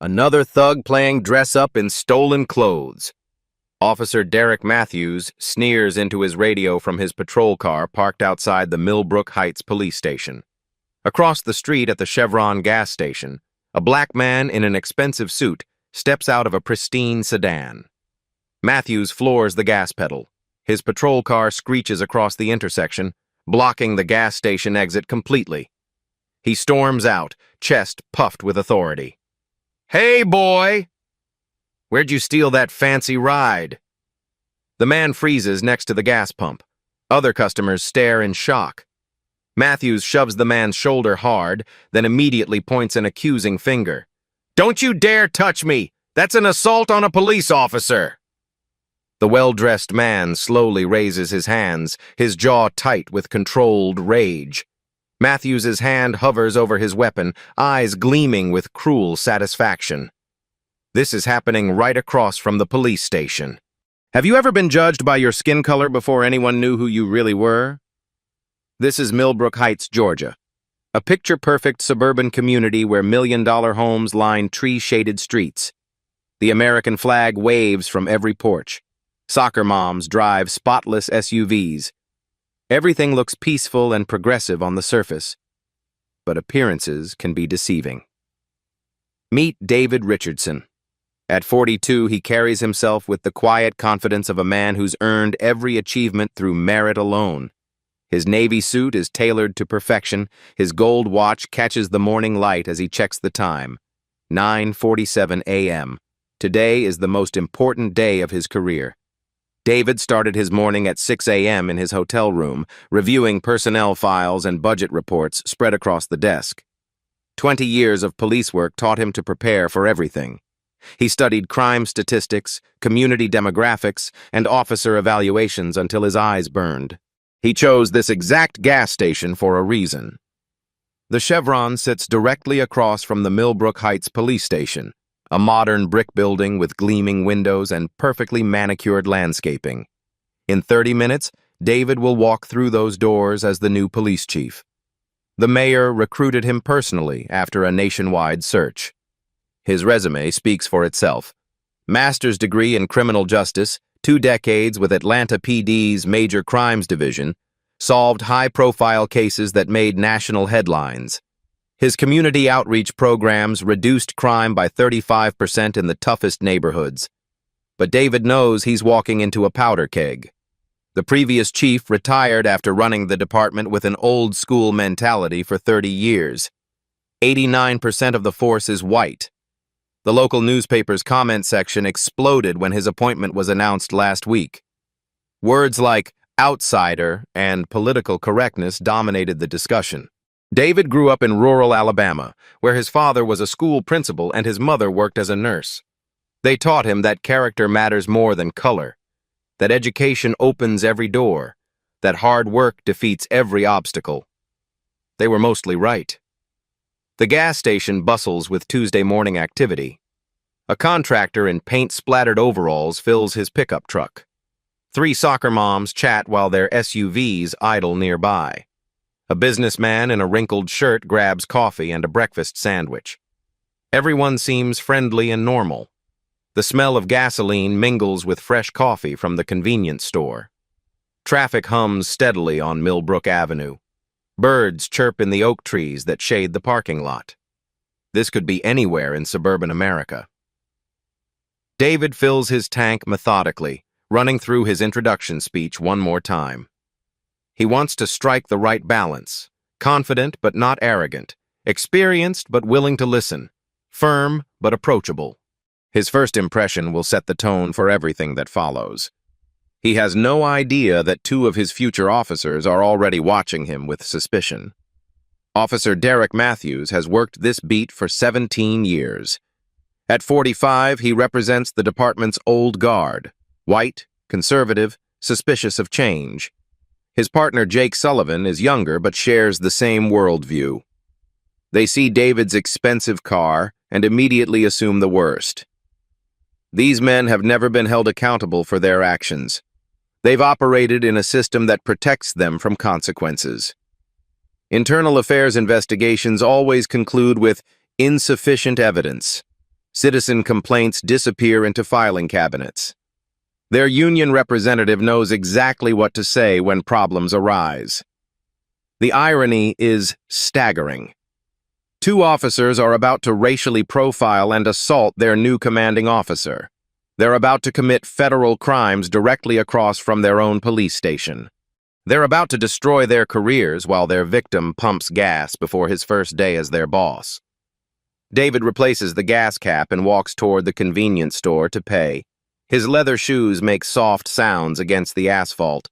Another thug playing dress-up in stolen clothes. Officer Derek Matthews sneers into his radio from his patrol car parked outside the Millbrook Heights police station. Across the street at the Chevron gas station, a black man in an expensive suit steps out of a pristine sedan. Matthews floors the gas pedal. His patrol car screeches across the intersection, blocking the gas station exit completely. He storms out, chest puffed with authority. "Hey, boy! Where'd you steal that fancy ride?" The man freezes next to the gas pump. Other customers stare in shock. Matthews shoves the man's shoulder hard, then immediately points an accusing finger. "Don't you dare touch me! That's an assault on a police officer!" The well-dressed man slowly raises his hands, his jaw tight with controlled rage. Matthews's hand hovers over his weapon, eyes gleaming with cruel satisfaction. This is happening right across from the police station. Have you ever been judged by your skin color before anyone knew who you really were? This is Millbrook Heights, Georgia, a picture-perfect suburban community where million-dollar homes line tree-shaded streets. The American flag waves from every porch. Soccer moms drive spotless SUVs. Everything looks peaceful and progressive on the surface, but appearances can be deceiving. Meet David Richardson. At 42, he carries himself with the quiet confidence of a man who's earned every achievement through merit alone. His navy suit is tailored to perfection. His gold watch catches the morning light as he checks the time. 9:47 a.m. Today is the most important day of his career. David started his morning at 6 a.m. in his hotel room, reviewing personnel files and budget reports spread across the desk. 20 years of police work taught him to prepare for everything. He studied crime statistics, community demographics, and officer evaluations until his eyes burned. He chose this exact gas station for a reason. The Chevron sits directly across from the Millbrook Heights police station, a modern brick building with gleaming windows and perfectly manicured landscaping. In 30 minutes, David will walk through those doors as the new police chief. The mayor recruited him personally after a nationwide search. His resume speaks for itself. Master's degree in criminal justice, 2 decades with Atlanta PD's Major Crimes Division, solved high-profile cases that made national headlines. His community outreach programs reduced crime by 35% in the toughest neighborhoods. But David knows he's walking into a powder keg. The previous chief retired after running the department with an old-school mentality for 30 years. 89% of the force is white. The local newspaper's comment section exploded when his appointment was announced last week. Words like outsider and political correctness dominated the discussion. David grew up in rural Alabama, where his father was a school principal and his mother worked as a nurse. They taught him that character matters more than color, that education opens every door, that hard work defeats every obstacle. They were mostly right. The gas station bustles with Tuesday morning activity. A contractor in paint-splattered overalls fills his pickup truck. 3 soccer moms chat while their SUVs idle nearby. A businessman in a wrinkled shirt grabs coffee and a breakfast sandwich. Everyone seems friendly and normal. The smell of gasoline mingles with fresh coffee from the convenience store. Traffic hums steadily on Millbrook Avenue. Birds chirp in the oak trees that shade the parking lot. This could be anywhere in suburban America. David fills his tank methodically, running through his introduction speech one more time. He wants to strike the right balance, confident but not arrogant, experienced but willing to listen, firm but approachable. His first impression will set the tone for everything that follows. He has no idea that 2 of his future officers are already watching him with suspicion. Officer Derek Matthews has worked this beat for 17 years. At 45, he represents the department's old guard, white, conservative, suspicious of change. His partner Jake Sullivan is younger but shares the same worldview. They see David's expensive car and immediately assume the worst. These men have never been held accountable for their actions. They've operated in a system that protects them from consequences. Internal affairs investigations always conclude with insufficient evidence. Citizen complaints disappear into filing cabinets. Their union representative knows exactly what to say when problems arise. The irony is staggering. Two officers are about to racially profile and assault their new commanding officer. They're about to commit federal crimes directly across from their own police station. They're about to destroy their careers while their victim pumps gas before his first day as their boss. David replaces the gas cap and walks toward the convenience store to pay. His leather shoes make soft sounds against the asphalt.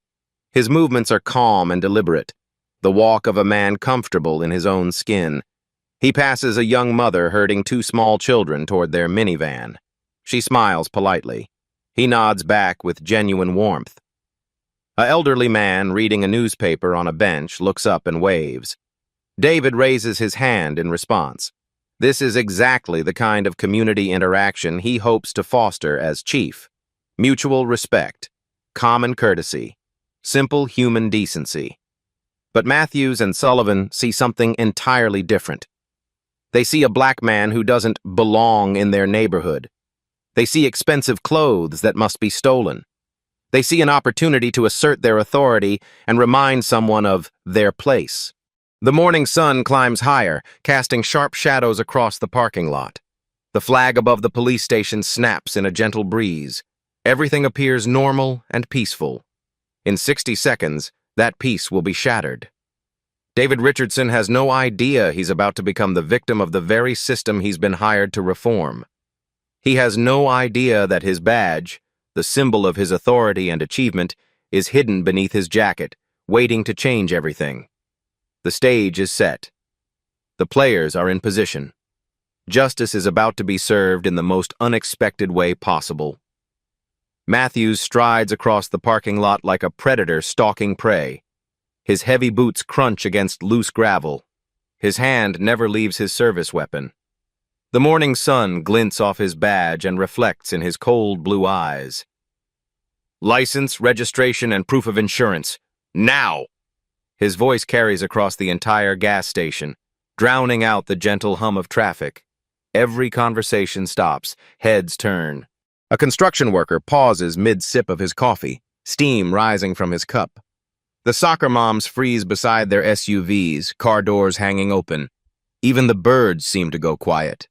His movements are calm and deliberate, the walk of a man comfortable in his own skin. He passes a young mother herding two small children toward their minivan. She smiles politely. He nods back with genuine warmth. An elderly man reading a newspaper on a bench looks up and waves. David raises his hand in response. This is exactly the kind of community interaction he hopes to foster as chief. Mutual respect, common courtesy, simple human decency. But Matthews and Sullivan see something entirely different. They see a black man who doesn't belong in their neighborhood. They see expensive clothes that must be stolen. They see an opportunity to assert their authority and remind someone of their place. The morning sun climbs higher, casting sharp shadows across the parking lot. The flag above the police station snaps in a gentle breeze. Everything appears normal and peaceful. In 60 seconds, that peace will be shattered. David Richardson has no idea he's about to become the victim of the very system he's been hired to reform. He has no idea that his badge, the symbol of his authority and achievement, is hidden beneath his jacket, waiting to change everything. The stage is set. The players are in position. Justice is about to be served in the most unexpected way possible. Matthews strides across the parking lot like a predator stalking prey. His heavy boots crunch against loose gravel. His hand never leaves his service weapon. The morning sun glints off his badge and reflects in his cold blue eyes. License, registration, and proof of insurance. Now! His voice carries across the entire gas station, drowning out the gentle hum of traffic. Every conversation stops, heads turn. A construction worker pauses mid-sip of his coffee, steam rising from his cup. The soccer moms freeze beside their SUVs, car doors hanging open. Even the birds seem to go quiet.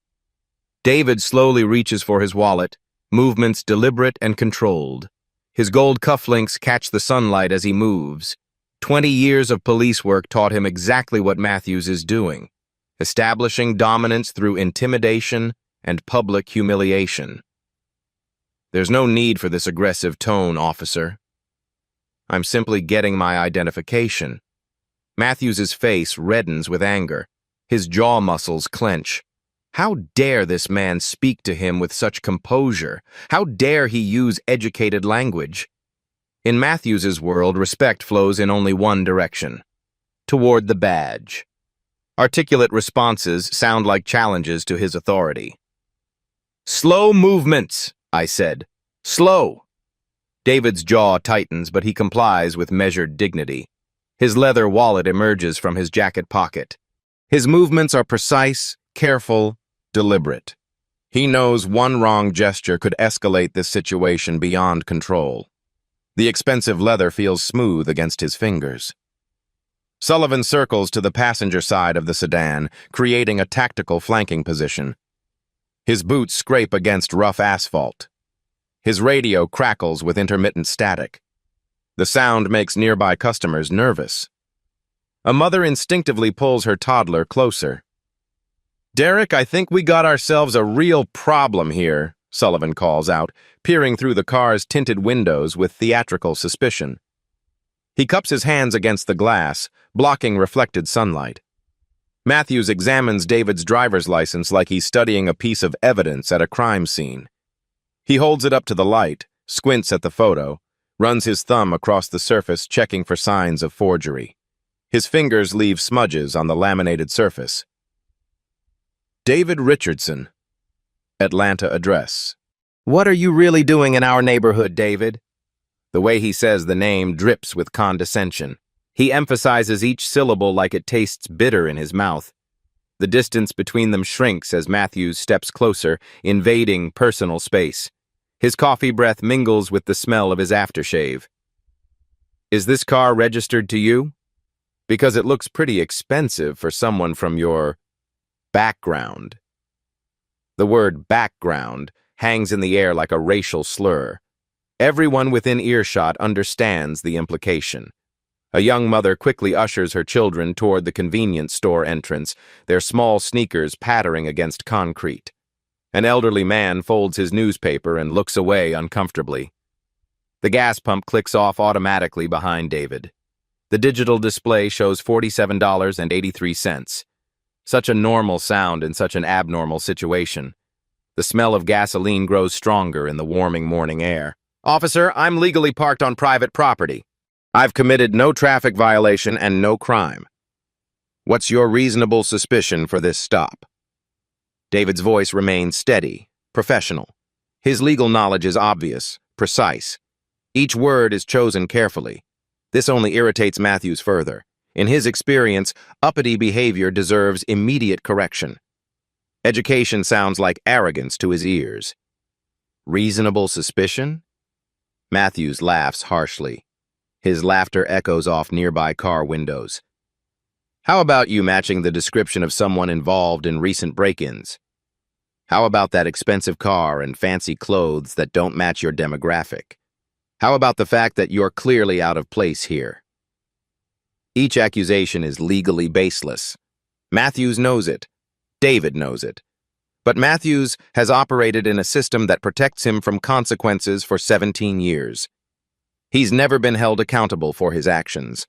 David slowly reaches for his wallet, movements deliberate and controlled. His gold cufflinks catch the sunlight as he moves. 20 years of police work taught him exactly what Matthews is doing, establishing dominance through intimidation and public humiliation. There's no need for this aggressive tone, officer. I'm simply getting my identification. Matthews's face reddens with anger. His jaw muscles clench. How dare this man speak to him with such composure? How dare he use educated language? In Matthews's world, respect flows in only one direction, toward the badge. Articulate responses sound like challenges to his authority. Slow movements, I said. Slow. David's jaw tightens, but he complies with measured dignity. His leather wallet emerges from his jacket pocket. His movements are precise, careful, deliberate. He knows one wrong gesture could escalate this situation beyond control. The expensive leather feels smooth against his fingers. Sullivan circles to the passenger side of the sedan, creating a tactical flanking position. His boots scrape against rough asphalt. His radio crackles with intermittent static. The sound makes nearby customers nervous. A mother instinctively pulls her toddler closer. "Derek, I think we got ourselves a real problem here," Sullivan calls out, peering through the car's tinted windows with theatrical suspicion. He cups his hands against the glass, blocking reflected sunlight. Matthews examines David's driver's license like he's studying a piece of evidence at a crime scene. He holds it up to the light, squints at the photo, runs his thumb across the surface checking for signs of forgery. His fingers leave smudges on the laminated surface. David Richardson. Atlanta address. "What are you really doing in our neighborhood, David?" The way he says the name drips with condescension. He emphasizes each syllable like it tastes bitter in his mouth. The distance between them shrinks as Matthews steps closer, invading personal space. His coffee breath mingles with the smell of his aftershave. "Is this car registered to you? Because it looks pretty expensive for someone from your background." The word background hangs in the air like a racial slur. Everyone within earshot understands the implication. A young mother quickly ushers her children toward the convenience store entrance, their small sneakers pattering against concrete. An elderly man folds his newspaper and looks away uncomfortably. The gas pump clicks off automatically behind David. The digital display shows $47.83. Such a normal sound in such an abnormal situation. The smell of gasoline grows stronger in the warming morning air. "Officer, I'm legally parked on private property. I've committed no traffic violation and no crime. What's your reasonable suspicion for this stop?" David's voice remains steady, professional. His legal knowledge is obvious, precise. Each word is chosen carefully. This only irritates Matthews further. In his experience, uppity behavior deserves immediate correction. Education sounds like arrogance to his ears. Reasonable suspicion? Matthews laughs harshly. His laughter echoes off nearby car windows. "How about you matching the description of someone involved in recent break-ins? How about that expensive car and fancy clothes that don't match your demographic? How about the fact that you're clearly out of place here?" Each accusation is legally baseless. Matthews knows it. David knows it. But Matthews has operated in a system that protects him from consequences for 17 years. He's never been held accountable for his actions.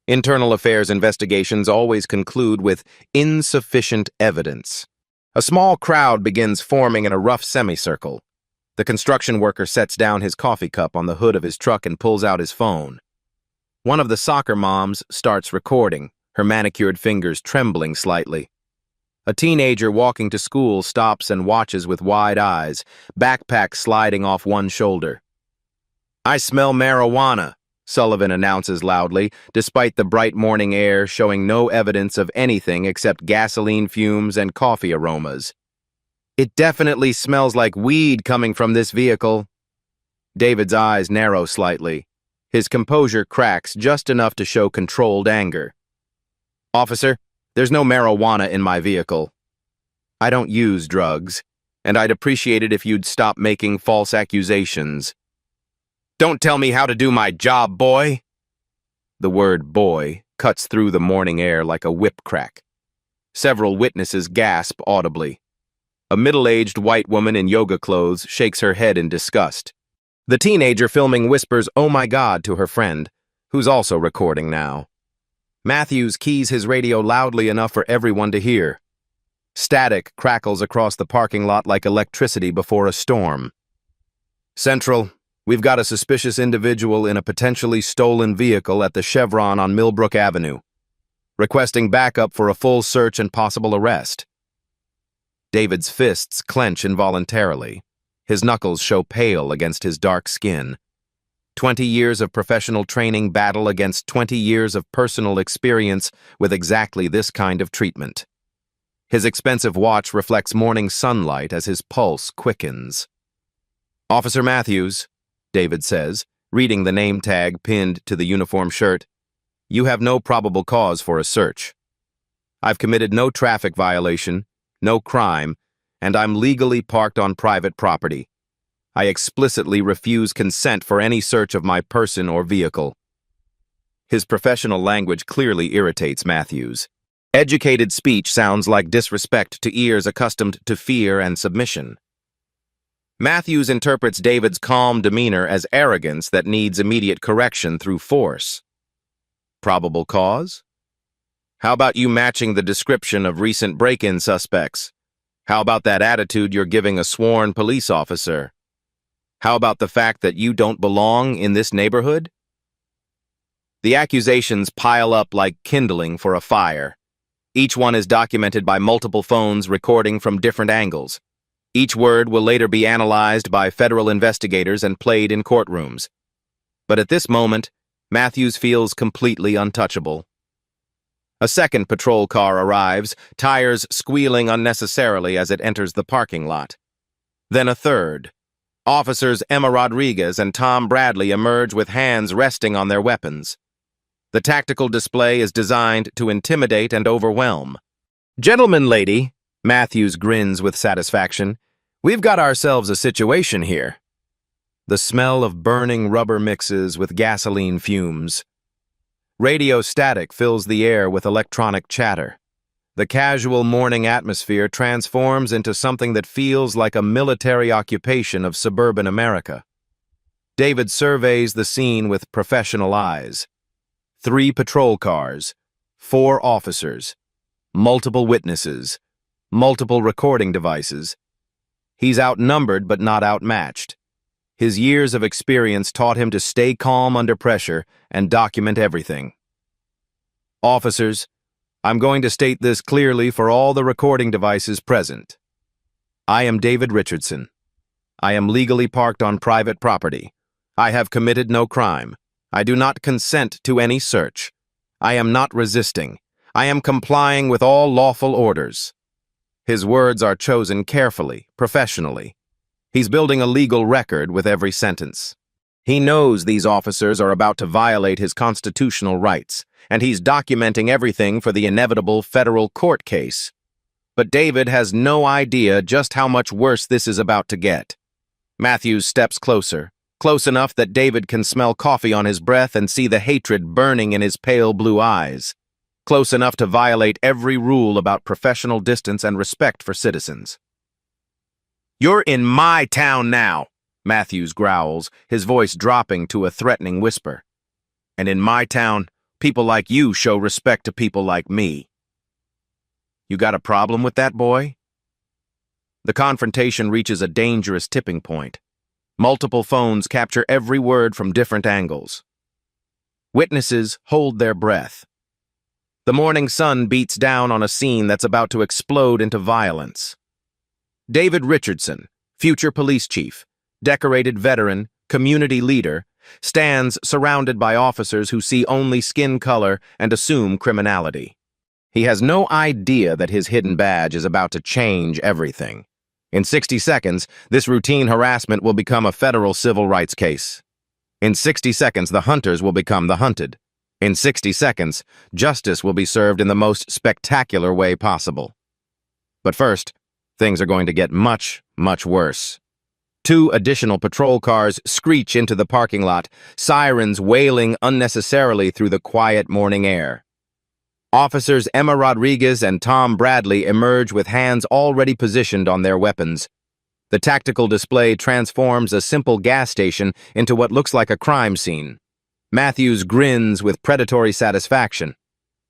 Internal affairs investigations always conclude with insufficient evidence. A small crowd begins forming in a rough semicircle. The construction worker sets down his coffee cup on the hood of his truck and pulls out his phone. One of the soccer moms starts recording, her manicured fingers trembling slightly. A teenager walking to school stops and watches with wide eyes, backpack sliding off one shoulder. "I smell marijuana," Sullivan announces loudly, despite the bright morning air showing no evidence of anything except gasoline fumes and coffee aromas. "It definitely smells like weed coming from this vehicle." David's eyes narrow slightly. His composure cracks just enough to show controlled anger. "Officer, there's no marijuana in my vehicle. I don't use drugs, and I'd appreciate it if you'd stop making false accusations." "Don't tell me how to do my job, boy." The word "boy" cuts through the morning air like a whip crack. Several witnesses gasp audibly. A middle-aged white woman in yoga clothes shakes her head in disgust. The teenager filming whispers, "Oh my God," to her friend, who's also recording now. Matthews keys his radio loudly enough for everyone to hear. Static crackles across the parking lot like electricity before a storm. "Central, we've got a suspicious individual in a potentially stolen vehicle at the Chevron on Millbrook Avenue, requesting backup for a full search and possible arrest." David's fists clench involuntarily. His knuckles show pale against his dark skin. 20 years of professional training battle against 20 years of personal experience with exactly this kind of treatment. His expensive watch reflects morning sunlight as his pulse quickens. "Officer Matthews," David says, reading the name tag pinned to the uniform shirt, "you have no probable cause for a search. I've committed no traffic violation, no crime, and I'm legally parked on private property. I explicitly refuse consent for any search of my person or vehicle." His professional language clearly irritates Matthews. Educated speech sounds like disrespect to ears accustomed to fear and submission. Matthews interprets David's calm demeanor as arrogance that needs immediate correction through force. Probable cause? How about you matching the description of recent break-in suspects? How about that attitude you're giving a sworn police officer? How about the fact that you don't belong in this neighborhood? The accusations pile up like kindling for a fire. Each one is documented by multiple phones recording from different angles. Each word will later be analyzed by federal investigators and played in courtrooms. But at this moment, Matthews feels completely untouchable. A second patrol car arrives, tires squealing unnecessarily as it enters the parking lot. Then a third. Officers Emma Rodriguez and Tom Bradley emerge with hands resting on their weapons. The tactical display is designed to intimidate and overwhelm. "Gentlemen, lady," Matthews grins with satisfaction, "we've got ourselves a situation here." The smell of burning rubber mixes with gasoline fumes. Radio static fills the air with electronic chatter. The casual morning atmosphere transforms into something that feels like a military occupation of suburban America. David surveys the scene with professional eyes. 3 patrol cars, 4 officers, multiple witnesses, multiple recording devices. He's outnumbered but not outmatched. His years of experience taught him to stay calm under pressure and document everything. "Officers, I'm going to state this clearly for all the recording devices present. I am David Richardson. I am legally parked on private property. I have committed no crime. I do not consent to any search. I am not resisting. I am complying with all lawful orders." His words are chosen carefully, professionally. He's building a legal record with every sentence. He knows these officers are about to violate his constitutional rights, and he's documenting everything for the inevitable federal court case. But David has no idea just how much worse this is about to get. Matthews steps closer, close enough that David can smell coffee on his breath and see the hatred burning in his pale blue eyes. Close enough to violate every rule about professional distance and respect for citizens. "You're in my town now," Matthews growls, his voice dropping to a threatening whisper. "And in my town, people like you show respect to people like me. You got a problem with that, boy?" The confrontation reaches a dangerous tipping point. Multiple phones capture every word from different angles. Witnesses hold their breath. The morning sun beats down on a scene that's about to explode into violence. David Richardson, future police chief, decorated veteran, community leader, stands surrounded by officers who see only skin color and assume criminality. He has no idea that his hidden badge is about to change everything. In 60 seconds, this routine harassment will become a federal civil rights case. In 60 seconds, the hunters will become the hunted. In 60 seconds, justice will be served in the most spectacular way possible. But first, things are going to get much, much worse. 2 additional patrol cars screech into the parking lot, sirens wailing unnecessarily through the quiet morning air. Officers Emma Rodriguez and Tom Bradley emerge with hands already positioned on their weapons. The tactical display transforms a simple gas station into what looks like a crime scene. Matthews grins with predatory satisfaction.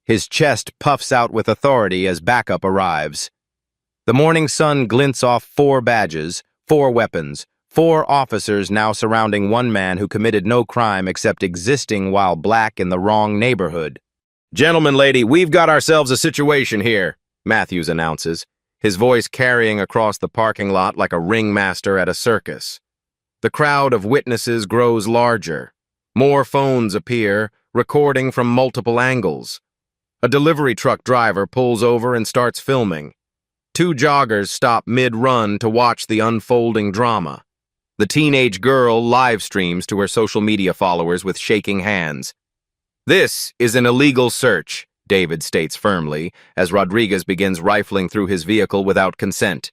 His chest puffs out with authority as backup arrives. The morning sun glints off 4 badges, 4 weapons, 4 officers now surrounding one man who committed no crime except existing while black in the wrong neighborhood. "Gentlemen, lady, we've got ourselves a situation here," Matthews announces, his voice carrying across the parking lot like a ringmaster at a circus. The crowd of witnesses grows larger. More phones appear, recording from multiple angles. A delivery truck driver pulls over and starts filming. 2 joggers stop mid-run to watch the unfolding drama. The teenage girl live streams to her social media followers with shaking hands. "This is an illegal search," David states firmly, as Rodriguez begins rifling through his vehicle without consent.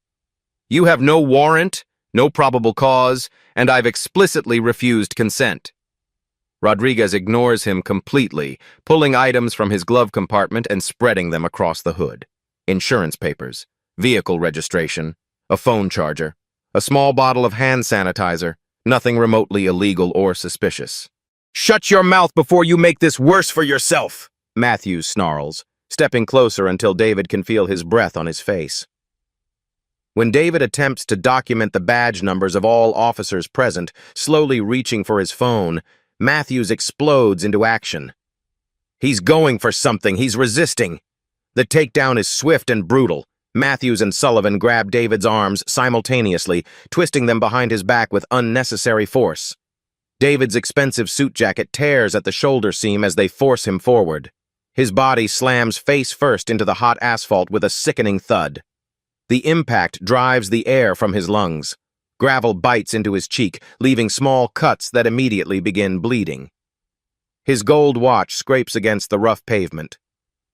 "You have no warrant, no probable cause, and I've explicitly refused consent." Rodriguez ignores him completely, pulling items from his glove compartment and spreading them across the hood. Insurance papers, vehicle registration, a phone charger, a small bottle of hand sanitizer, nothing remotely illegal or suspicious. "Shut your mouth before you make this worse for yourself," Matthews snarls, stepping closer until David can feel his breath on his face. When David attempts to document the badge numbers of all officers present, slowly reaching for his phone, Matthews explodes into action. He's going for something. He's resisting. The takedown is swift and brutal. Matthews and Sullivan grab David's arms simultaneously, twisting them behind his back with unnecessary force. David's expensive suit jacket tears at the shoulder seam as they force him forward. His body slams face first into the hot asphalt with a sickening thud. The impact drives the air from his lungs. Gravel bites into his cheek, leaving small cuts that immediately begin bleeding. His gold watch scrapes against the rough pavement.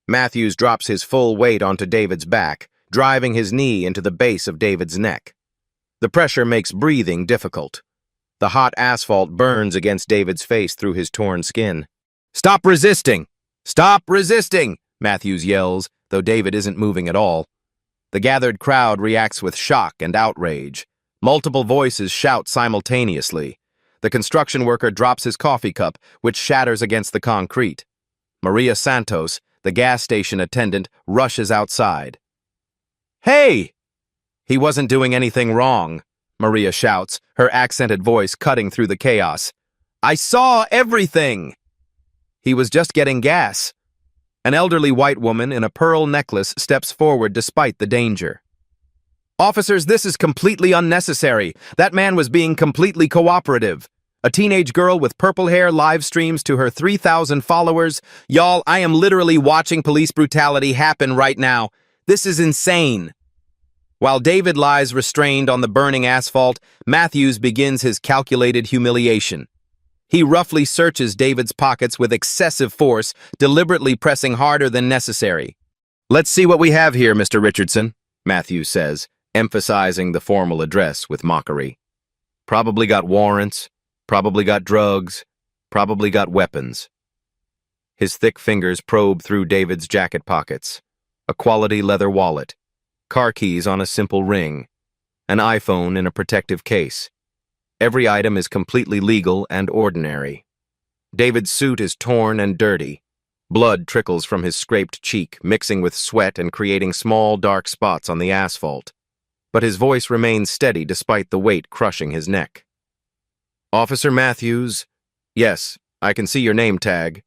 Matthews drops his full weight onto David's back, driving his knee into the base of David's neck. The pressure makes breathing difficult. The hot asphalt burns against David's face through his torn skin. "Stop resisting! Stop resisting!" Matthews yells, though David isn't moving at all. The gathered crowd reacts with shock and outrage. Multiple voices shout simultaneously. The construction worker drops his coffee cup, which shatters against the concrete. Maria Santos, the gas station attendant, rushes outside. "Hey!" "He wasn't doing anything wrong," Maria shouts, her accented voice cutting through the chaos. "I saw everything!" "He was just getting gas." An elderly white woman in a pearl necklace steps forward despite the danger. "Officers, this is completely unnecessary. That man was being completely cooperative. A teenage girl with purple hair live streams to her 3,000 followers. Y'all, I am literally watching police brutality happen right now. This is insane." While David lies restrained on the burning asphalt, Matthews begins his calculated humiliation. He roughly searches David's pockets with excessive force, deliberately pressing harder than necessary. "Let's see what we have here, Mr. Richardson," Matthews says, emphasizing the formal address with mockery. "Probably got warrants, probably got drugs, probably got weapons." His thick fingers probe through David's jacket pockets. A quality leather wallet, car keys on a simple ring, an iPhone in a protective case. Every item is completely legal and ordinary. David's suit is torn and dirty. Blood trickles from his scraped cheek, mixing with sweat and creating small, dark spots on the asphalt. But his voice remains steady despite the weight crushing his neck. "Officer Matthews, yes, I can see your name tag.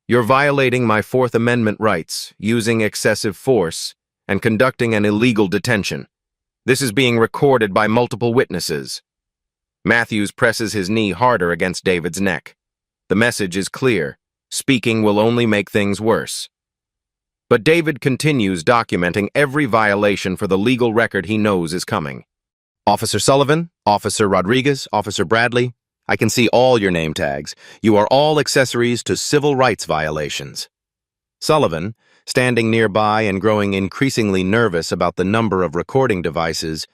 You're violating my Fourth Amendment rights, using excessive force, and conducting an illegal detention. This is being recorded by multiple witnesses." Matthews presses his knee harder against David's neck. The message is clear. Speaking will only make things worse. But David continues documenting every violation for the legal record he knows is coming. "Officer Sullivan, Officer Rodriguez, Officer Bradley, I can see all your name tags. You are all accessories to civil rights violations." Sullivan, standing nearby and growing increasingly nervous about the number of recording devices,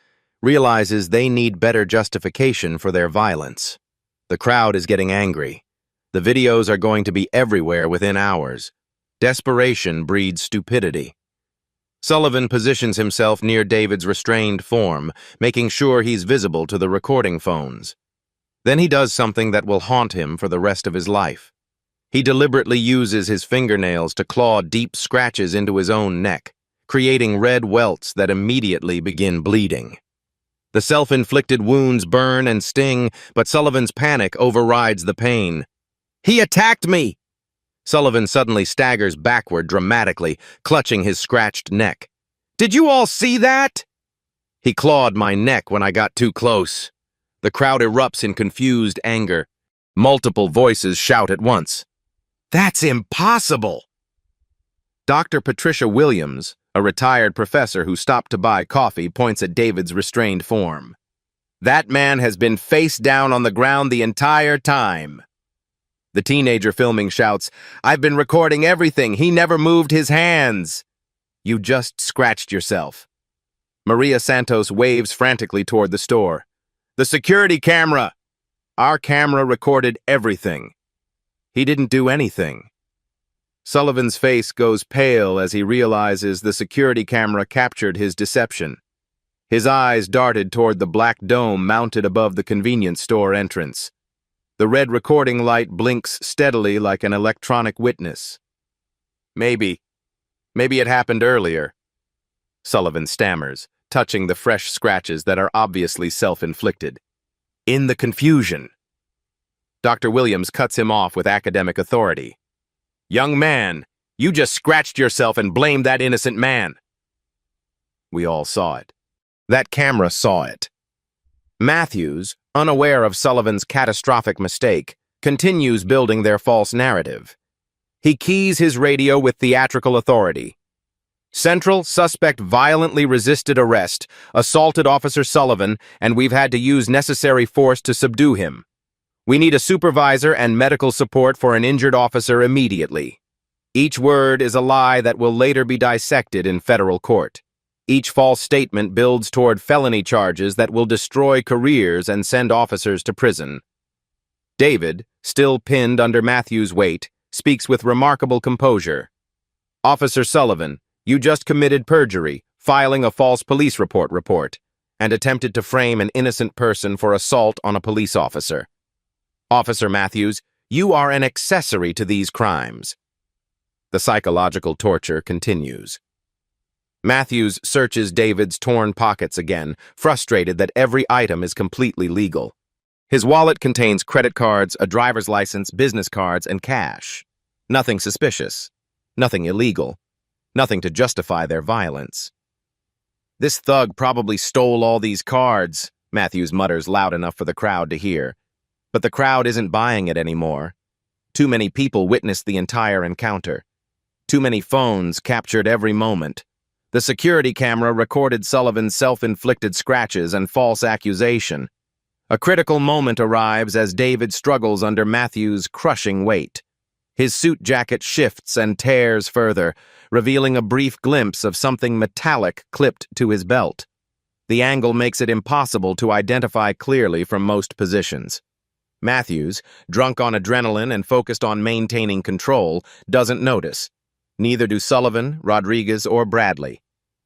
realizes they need better justification for their violence. The crowd is getting angry. The videos are going to be everywhere within hours. Desperation breeds stupidity. Sullivan positions himself near David's restrained form, making sure he's visible to the recording phones. Then he does something that will haunt him for the rest of his life. He deliberately uses his fingernails to claw deep scratches into his own neck, creating red welts that immediately begin bleeding. The self-inflicted wounds burn and sting, but Sullivan's panic overrides the pain. "He attacked me!" Sullivan suddenly staggers backward dramatically, clutching his scratched neck. "Did you all see that?" "He clawed my neck when I got too close." The crowd erupts in confused anger. Multiple voices shout at once. "That's impossible!" Dr. Patricia Williams, a retired professor who stopped to buy coffee, points at David's restrained form. "That man has been face down on the ground the entire time." The teenager filming shouts, "I've been recording everything. He never moved his hands." "You just scratched yourself." Maria Santos waves frantically toward the store. "The security camera!" "Our camera recorded everything." "He didn't do anything." Sullivan's face goes pale as he realizes the security camera captured his deception. His eyes darted toward the black dome mounted above the convenience store entrance. The red recording light blinks steadily like an electronic witness. Maybe it happened earlier," Sullivan stammers, touching the fresh scratches that are obviously self-inflicted. "In the confusion." Dr. Williams cuts him off with academic authority. "Young man, you just scratched yourself and blamed that innocent man." We all saw it. That camera saw it. Matthews, unaware of Sullivan's catastrophic mistake, continues building their false narrative. He keys his radio with theatrical authority. Central, suspect violently resisted arrest, assaulted Officer Sullivan, and we've had to use necessary force to subdue him. We need a supervisor and medical support for an injured officer immediately. Each word is a lie that will later be dissected in federal court. Each false statement builds toward felony charges that will destroy careers and send officers to prison. David, still pinned under Matthews' weight, speaks with remarkable composure. Officer Sullivan, you just committed perjury, filing a false police report, and attempted to frame an innocent person for assault on a police officer. Officer Matthews, you are an accessory to these crimes. The psychological torture continues. Matthews searches David's torn pockets again, frustrated that every item is completely legal. His wallet contains credit cards, a driver's license, business cards, and cash. Nothing suspicious. Nothing illegal. Nothing to justify their violence. This thug probably stole all these cards, Matthews mutters loud enough for the crowd to hear. But the crowd isn't buying it anymore. Too many people witnessed the entire encounter. Too many phones captured every moment. The security camera recorded Sullivan's self-inflicted scratches and false accusation. A critical moment arrives as David struggles under Matthews' crushing weight. His suit jacket shifts and tears further, revealing a brief glimpse of something metallic clipped to his belt. The angle makes it impossible to identify clearly from most positions. Matthews, drunk on adrenaline and focused on maintaining control, doesn't notice. Neither do Sullivan, Rodriguez, or Bradley.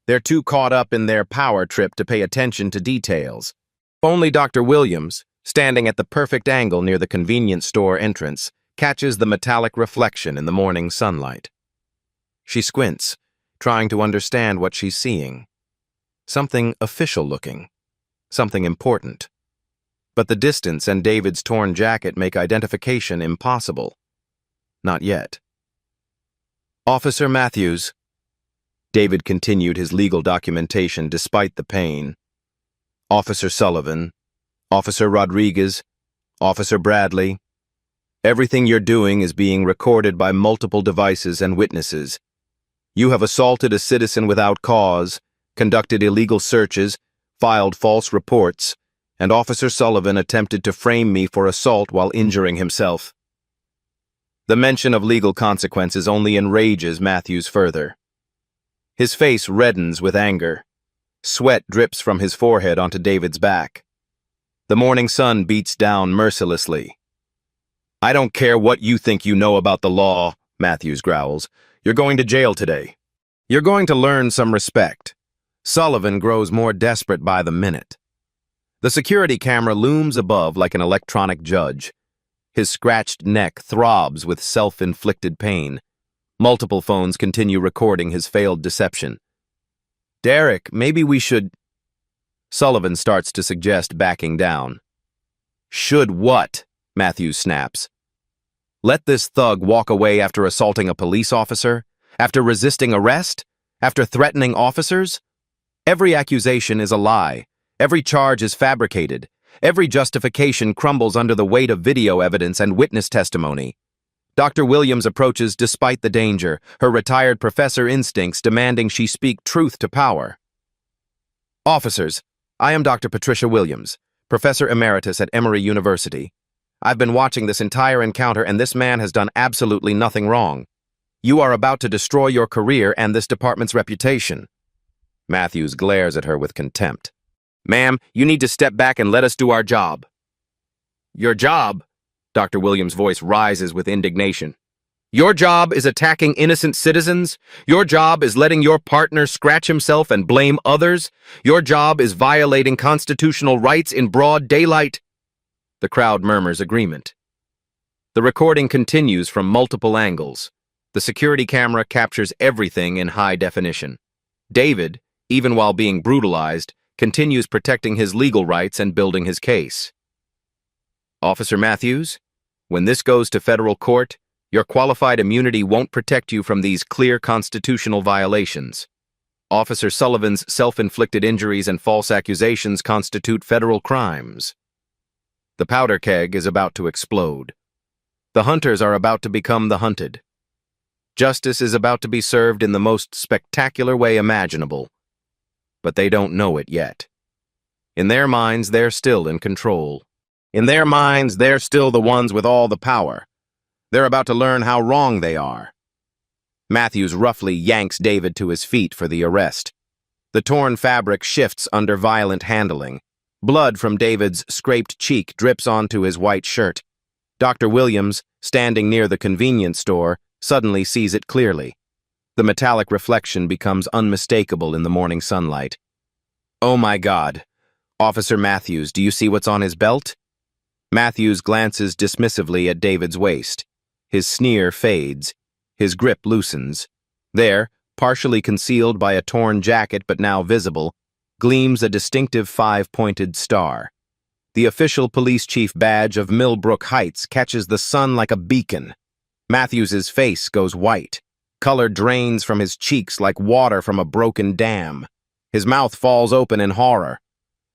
They're too caught up in their power trip to pay attention to details. Only Dr. Williams, standing at the perfect angle near the convenience store entrance, catches the metallic reflection in the morning sunlight. She squints, trying to understand what she's seeing. Something official-looking. Something important. But the distance and David's torn jacket make identification impossible. Not yet. Officer Matthews. David continued his legal documentation despite the pain. Officer Sullivan, Officer Rodriguez, Officer Bradley. Everything you're doing is being recorded by multiple devices and witnesses. You have assaulted a citizen without cause, conducted illegal searches, filed false reports, and Officer Sullivan attempted to frame me for assault while injuring himself. The mention of legal consequences only enrages Matthews further. His face reddens with anger. Sweat drips from his forehead onto David's back. The morning sun beats down mercilessly. I don't care what you think you know about the law, Matthews growls. You're going to jail today. You're going to learn some respect. Sullivan grows more desperate by the minute. The security camera looms above like an electronic judge. His scratched neck throbs with self-inflicted pain. Multiple phones continue recording his failed deception. Derek, maybe we should... Sullivan starts to suggest backing down. Should what? Matthews snaps. Let this thug walk away after assaulting a police officer? After resisting arrest? After threatening officers? Every accusation is a lie. Every charge is fabricated. Every justification crumbles under the weight of video evidence and witness testimony. Dr. Williams approaches despite the danger, her retired professor instincts demanding she speak truth to power. Officers, I am Dr. Patricia Williams, Professor Emeritus at Emory University. I've been watching this entire encounter and this man has done absolutely nothing wrong. You are about to destroy your career and this department's reputation. Matthews glares at her with contempt. Ma'am, you need to step back and let us do our job. Your job? Dr. Williams' voice rises with indignation. Your job is attacking innocent citizens? Your job is letting your partner scratch himself and blame others? Your job is violating constitutional rights in broad daylight? The crowd murmurs agreement. The recording continues from multiple angles. The security camera captures everything in high definition. David, even while being brutalized, continues protecting his legal rights and building his case. Officer Matthews, when this goes to federal court, your qualified immunity won't protect you from these clear constitutional violations. Officer Sullivan's self-inflicted injuries and false accusations constitute federal crimes. The powder keg is about to explode. The hunters are about to become the hunted. Justice is about to be served in the most spectacular way imaginable. But they don't know it yet. In their minds, they're still in control. In their minds, they're still the ones with all the power. They're about to learn how wrong they are. Matthews roughly yanks David to his feet for the arrest. The torn fabric shifts under violent handling. Blood from David's scraped cheek drips onto his white shirt. Dr. Williams, standing near the convenience store, suddenly sees it clearly. The metallic reflection becomes unmistakable in the morning sunlight. "Oh my God. Officer Matthews, do you see what's on his belt?" Matthews glances dismissively at David's waist. His sneer fades. His grip loosens. There, partially concealed by a torn jacket but now visible, gleams a distinctive five-pointed star. The official police chief badge of Millbrook Heights catches the sun like a beacon. Matthews's face goes white. Color drains from his cheeks like water from a broken dam. His mouth falls open in horror.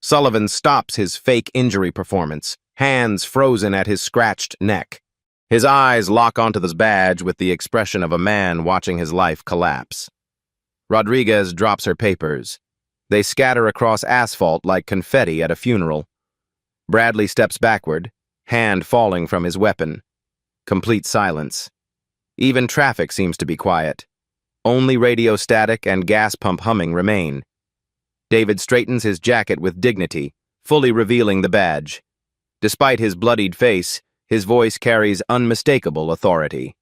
Sullivan stops his fake injury performance, hands frozen at his scratched neck. His eyes lock onto this badge with the expression of a man watching his life collapse. Rodriguez drops her papers. They scatter across asphalt like confetti at a funeral. Bradley steps backward, hand falling from his weapon. Complete silence. Even traffic seems to be quiet. Only radio static and gas pump humming remain. David straightens his jacket with dignity, fully revealing the badge. Despite his bloodied face, his voice carries unmistakable authority.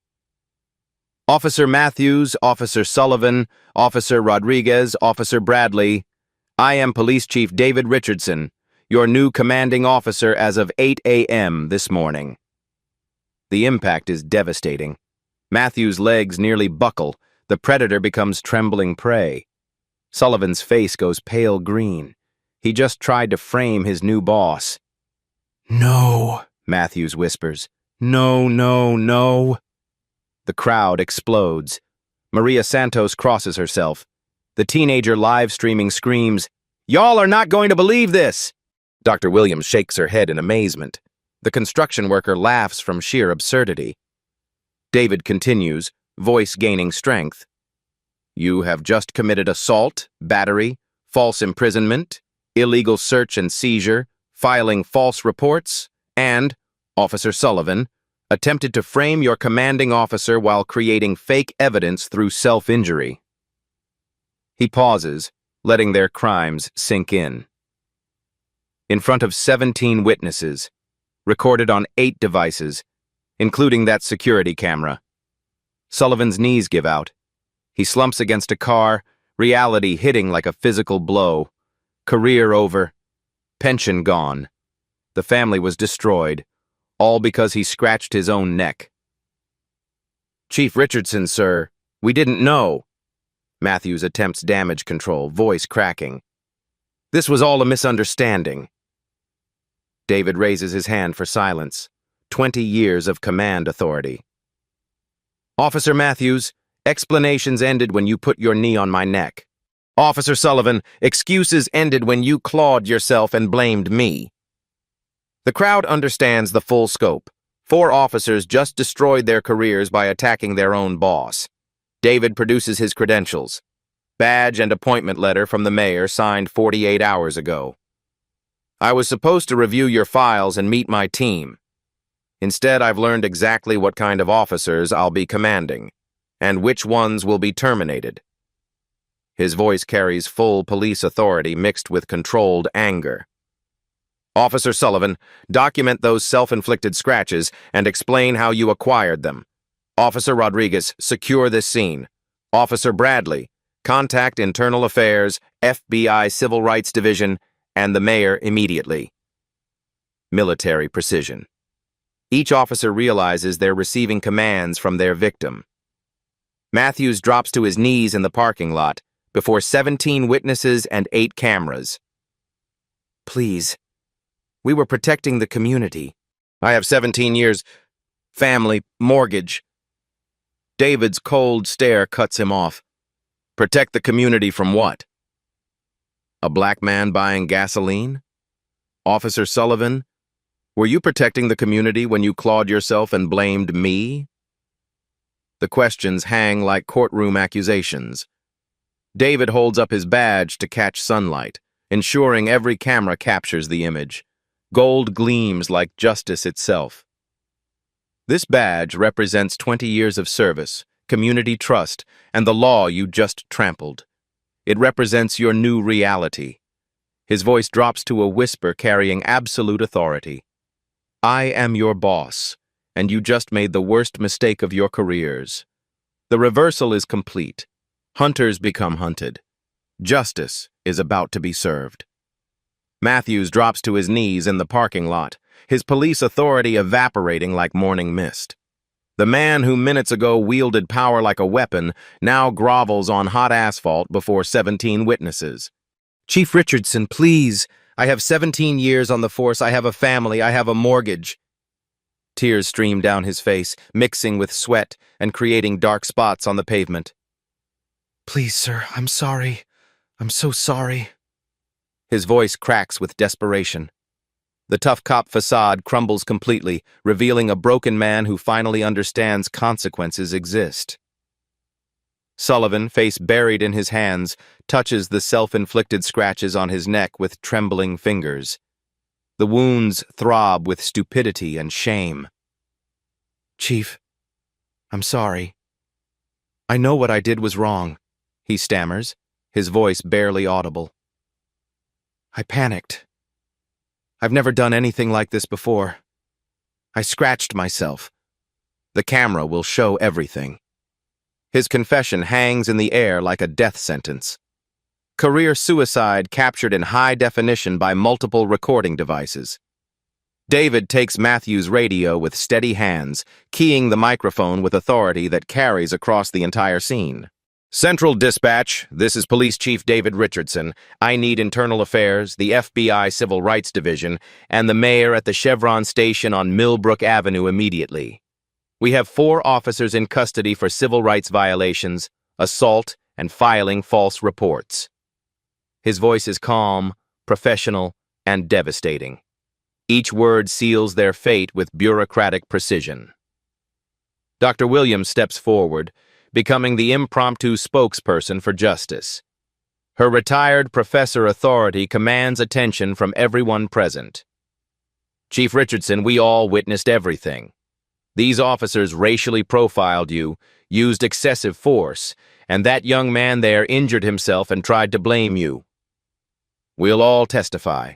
"Officer Matthews, Officer Sullivan, Officer Rodriguez, Officer Bradley, I am Police Chief David Richardson, your new commanding officer as of 8 a.m. this morning." The impact is devastating. Matthews' legs nearly buckle. The predator becomes trembling prey. Sullivan's face goes pale green. He just tried to frame his new boss. "No," Matthews whispers. "No, no, no." The crowd explodes. Maria Santos crosses herself. The teenager live-streaming screams, "Y'all are not going to believe this!" Dr. Williams shakes her head in amazement. The construction worker laughs from sheer absurdity. David continues, voice gaining strength. "You have just committed assault, battery, false imprisonment, illegal search and seizure, filing false reports, and, Officer Sullivan, attempted to frame your commanding officer while creating fake evidence through self-injury." He pauses, letting their crimes sink in. In front of 17 witnesses, recorded on 8 devices, including that security camera. Sullivan's knees give out. He slumps against a car, reality hitting like a physical blow. Career over. Pension gone. The family was destroyed, all because he scratched his own neck. "Chief Richardson, sir, we didn't know." Matthews attempts damage control, voice cracking. "This was all a misunderstanding." David raises his hand for silence. 20 years of command authority. "Officer Matthews, explanations ended when you put your knee on my neck. Officer Sullivan, excuses ended when you clawed yourself and blamed me." The crowd understands the full scope. 4 officers just destroyed their careers by attacking their own boss. David produces his credentials. Badge and appointment letter from the mayor signed 48 hours ago. "I was supposed to review your files and meet my team. Instead, I've learned exactly what kind of officers I'll be commanding, and which ones will be terminated." His voice carries full police authority mixed with controlled anger. "Officer Sullivan, document those self-inflicted scratches and explain how you acquired them. Officer Rodriguez, secure this scene. Officer Bradley, contact Internal Affairs, FBI Civil Rights Division, and the mayor immediately." Military precision. Each officer realizes they're receiving commands from their victim. Matthews drops to his knees in the parking lot before 17 witnesses and 8 cameras. "Please, we were protecting the community. I have 17 years, family, mortgage." David's cold stare cuts him off. "Protect the community from what? A black man buying gasoline? Officer Sullivan, were you protecting the community when you clawed yourself and blamed me?" The questions hang like courtroom accusations. David holds up his badge to catch sunlight, ensuring every camera captures the image. Gold gleams like justice itself. This badge represents 20 years of service, community trust, and the law you just trampled. It represents your new reality. His voice drops to a whisper carrying absolute authority. I am your boss, and you just made the worst mistake of your careers. The reversal is complete. Hunters become hunted. Justice is about to be served. Matthews drops to his knees in the parking lot, his police authority evaporating like morning mist. The man who minutes ago wielded power like a weapon now grovels on hot asphalt before 17 witnesses. Chief Richardson, please. I have 17 years on the force. I have a family. I have a mortgage. Tears stream down his face, mixing with sweat and creating dark spots on the pavement. Please, sir, I'm sorry. I'm so sorry. His voice cracks with desperation. The tough cop facade crumbles completely, revealing a broken man who finally understands consequences exist. Sullivan, face buried in his hands, touches the self-inflicted scratches on his neck with trembling fingers. The wounds throb with stupidity and shame. Chief, I'm sorry. I know what I did was wrong, he stammers, his voice barely audible. I panicked. I've never done anything like this before. I scratched myself. The camera will show everything. His confession hangs in the air like a death sentence. Career suicide captured in high definition by multiple recording devices. David takes Matthews' radio with steady hands, keying the microphone with authority that carries across the entire scene. Central Dispatch, this is Police Chief David Richardson. I need Internal Affairs, the FBI Civil Rights Division, and the mayor at the Chevron station on Millbrook Avenue immediately. We have 4 officers in custody for civil rights violations, assault, and filing false reports. His voice is calm, professional, and devastating. Each word seals their fate with bureaucratic precision. Dr. Williams steps forward, becoming the impromptu spokesperson for justice. Her retired professor authority commands attention from everyone present. Chief Richardson, we all witnessed everything. These officers racially profiled you, used excessive force, and that young man there injured himself and tried to blame you. We'll all testify.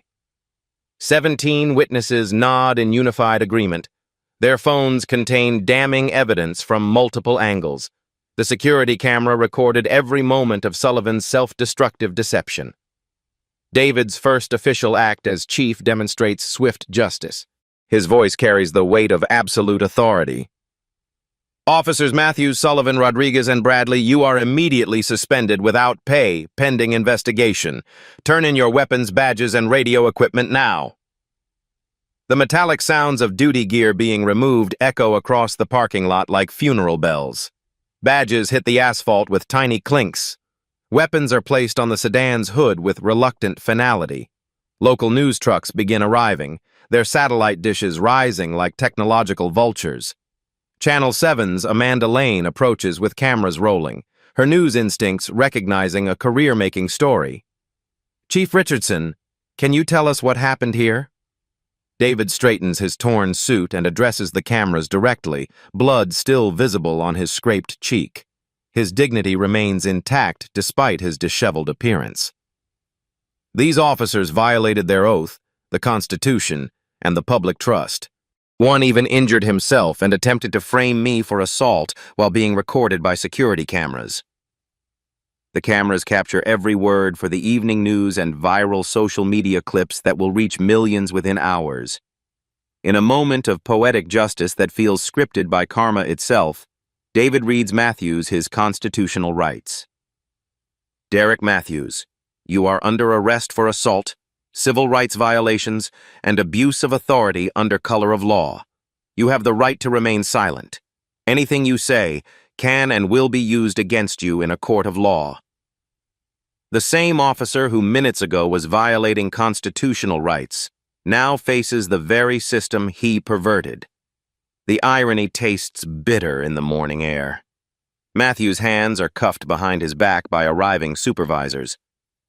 17 witnesses nod in unified agreement. Their phones contain damning evidence from multiple angles. The security camera recorded every moment of Sullivan's self-destructive deception. David's first official act as chief demonstrates swift justice. His voice carries the weight of absolute authority. Officers Matthews, Sullivan, Rodriguez, and Bradley, you are immediately suspended without pay, pending investigation. Turn in your weapons, badges, and radio equipment now. The metallic sounds of duty gear being removed echo across the parking lot like funeral bells. Badges hit the asphalt with tiny clinks. Weapons are placed on the sedan's hood with reluctant finality. Local news trucks begin arriving, their satellite dishes rising like technological vultures. Channel 7's Amanda Lane approaches with cameras rolling, her news instincts recognizing a career-making story. Chief Richardson, can you tell us what happened here? David straightens his torn suit and addresses the cameras directly, blood still visible on his scraped cheek. His dignity remains intact despite his disheveled appearance. These officers violated their oath, the Constitution, and the public trust. One even injured himself and attempted to frame me for assault while being recorded by security cameras. The cameras capture every word for the evening news and viral social media clips that will reach millions within hours. In a moment of poetic justice that feels scripted by karma itself, David reads Matthews his constitutional rights. Derek Matthews, you are under arrest for assault, civil rights violations, and abuse of authority under color of law. You have the right to remain silent. Anything you say can and will be used against you in a court of law. The same officer who minutes ago was violating constitutional rights now faces the very system he perverted. The irony tastes bitter in the morning air. Matthew's hands are cuffed behind his back by arriving supervisors.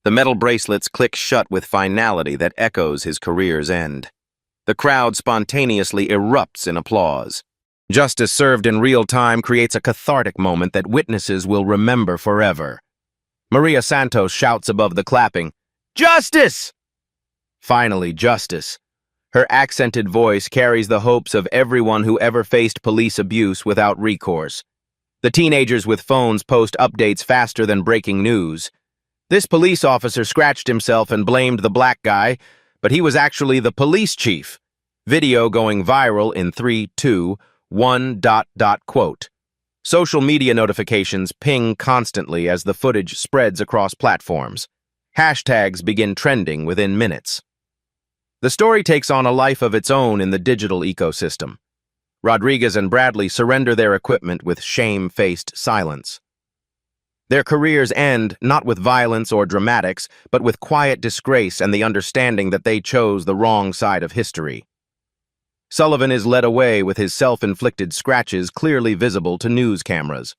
The metal bracelets click shut with finality that echoes his career's end. The crowd spontaneously erupts in applause. Justice served in real time creates a cathartic moment that witnesses will remember forever. Maria Santos shouts above the clapping, "Justice!" Finally, justice. Her accented voice carries the hopes of everyone who ever faced police abuse without recourse. The teenagers with phones post updates faster than breaking news. This police officer scratched himself and blamed the black guy, but he was actually the police chief. Video going viral in 3, 2, 1, ... quote. Social media notifications ping constantly as the footage spreads across platforms. Hashtags begin trending within minutes. The story takes on a life of its own in the digital ecosystem. Rodriguez and Bradley surrender their equipment with shame-faced silence. Their careers end not with violence or dramatics, but with quiet disgrace and the understanding that they chose the wrong side of history. Sullivan is led away with his self-inflicted scratches clearly visible to news cameras.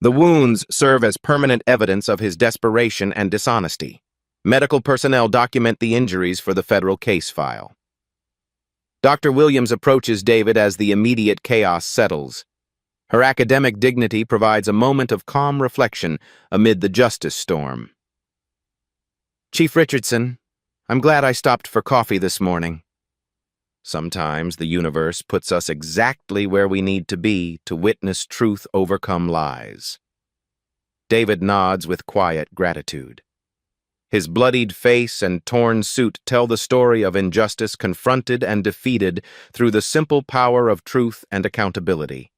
The wounds serve as permanent evidence of his desperation and dishonesty. Medical personnel document the injuries for the federal case file. Dr. Williams approaches David as the immediate chaos settles. Her academic dignity provides a moment of calm reflection amid the justice storm. "Chief Richardson, I'm glad I stopped for coffee this morning. Sometimes the universe puts us exactly where we need to be to witness truth overcome lies." David nods with quiet gratitude. His bloodied face and torn suit tell the story of injustice confronted and defeated through the simple power of truth and accountability.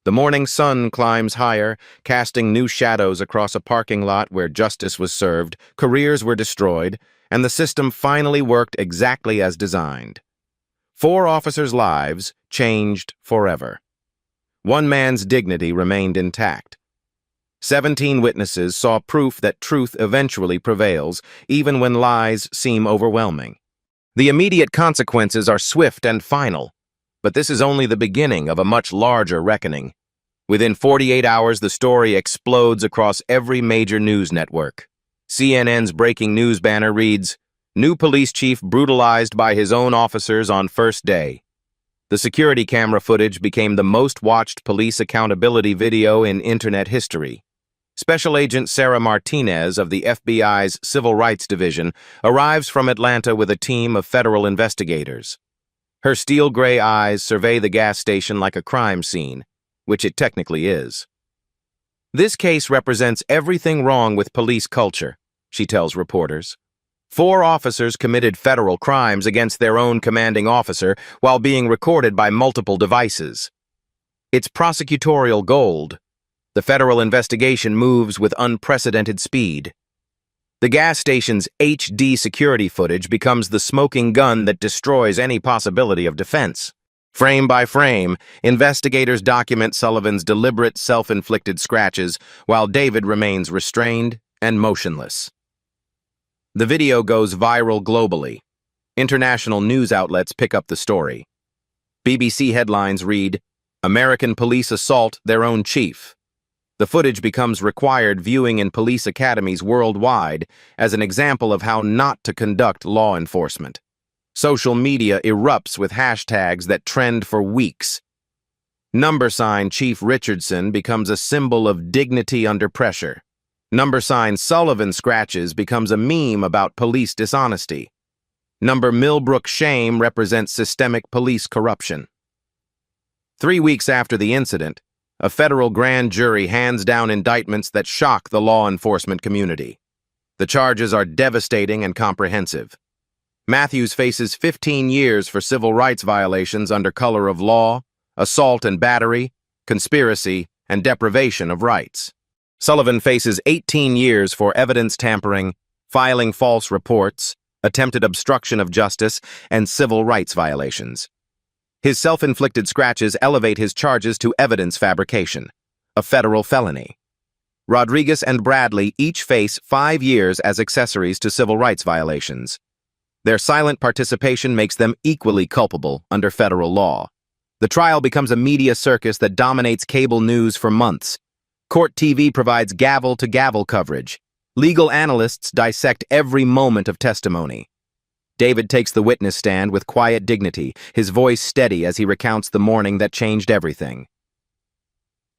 The morning sun climbs higher, casting new shadows across a parking lot where justice was served, careers were destroyed, and the system finally worked exactly as designed. 4 officers' lives changed forever. 1 man's dignity remained intact. 17 witnesses saw proof that truth eventually prevails, even when lies seem overwhelming. The immediate consequences are swift and final, but this is only the beginning of a much larger reckoning. Within 48 hours, the story explodes across every major news network. CNN's breaking news banner reads, "New police chief brutalized by his own officers on first day." The security camera footage became the most watched police accountability video in internet history. Special Agent Sarah Martinez of the FBI's Civil Rights Division arrives from Atlanta with a team of federal investigators. Her steel-gray eyes survey the gas station like a crime scene, which it technically is. "This case represents everything wrong with police culture," she tells reporters. 4 officers committed federal crimes against their own commanding officer while being recorded by multiple devices. It's prosecutorial gold. The federal investigation moves with unprecedented speed. The gas station's HD security footage becomes the smoking gun that destroys any possibility of defense. Frame by frame, investigators document Sullivan's deliberate self-inflicted scratches while David remains restrained and motionless. The video goes viral globally. International news outlets pick up the story. BBC headlines read, "American police assault their own chief." The footage becomes required viewing in police academies worldwide as an example of how not to conduct law enforcement. Social media erupts with hashtags that trend for weeks. Number sign Chief Richardson becomes a symbol of dignity under pressure. Number sign Sullivan scratches becomes a meme about police dishonesty. Number Millbrook shame represents systemic police corruption. 3 weeks after the incident, a federal grand jury hands down indictments that shock the law enforcement community. The charges are devastating and comprehensive. Matthews faces 15 years for civil rights violations under color of law, assault and battery, conspiracy, and deprivation of rights. Sullivan faces 18 years for evidence tampering, filing false reports, attempted obstruction of justice, and civil rights violations. His self-inflicted scratches elevate his charges to evidence fabrication, a federal felony. Rodriguez and Bradley each face 5 years as accessories to civil rights violations. Their silent participation makes them equally culpable under federal law. The trial becomes a media circus that dominates cable news for months. Court TV provides gavel-to-gavel coverage. Legal analysts dissect every moment of testimony. David takes the witness stand with quiet dignity, his voice steady as he recounts the morning that changed everything.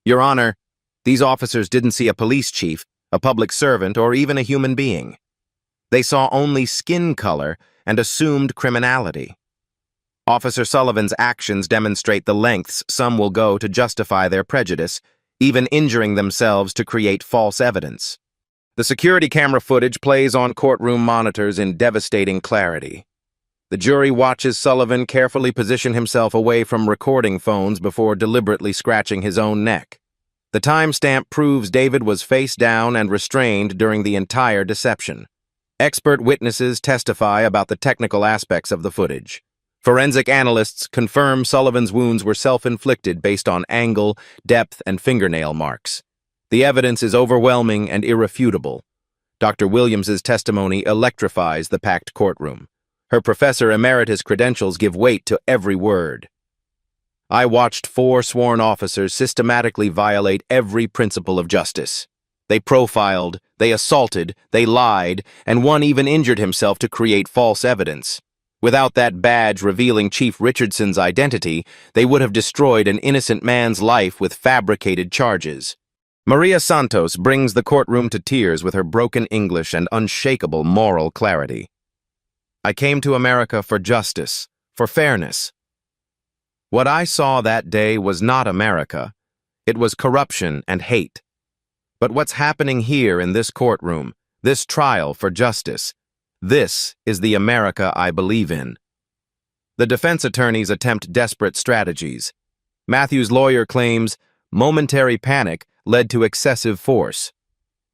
Your Honor, these officers didn't see a police chief, a public servant, or even a human being. They saw only skin color and assumed criminality. Officer Sullivan's actions demonstrate the lengths some will go to justify their prejudice, even injuring themselves to create false evidence. The security camera footage plays on courtroom monitors in devastating clarity. The jury watches Sullivan carefully position himself away from recording phones before deliberately scratching his own neck. The timestamp proves David was face down and restrained during the entire deception. Expert witnesses testify about the technical aspects of the footage. Forensic analysts confirm Sullivan's wounds were self-inflicted based on angle, depth, and fingernail marks. The evidence is overwhelming and irrefutable. Dr. Williams's testimony electrifies the packed courtroom. Her professor emeritus credentials give weight to every word. I watched 4 sworn officers systematically violate every principle of justice. They profiled, they assaulted, they lied, and one even injured himself to create false evidence. Without that badge revealing Chief Richardson's identity, they would have destroyed an innocent man's life with fabricated charges. Maria Santos brings the courtroom to tears with her broken English and unshakable moral clarity. I came to America for justice, for fairness. What I saw that day was not America. It was corruption and hate. But what's happening here in this courtroom, this trial for justice, this is the America I believe in. The defense attorneys attempt desperate strategies. Matthews' lawyer claims momentary panic led to excessive force.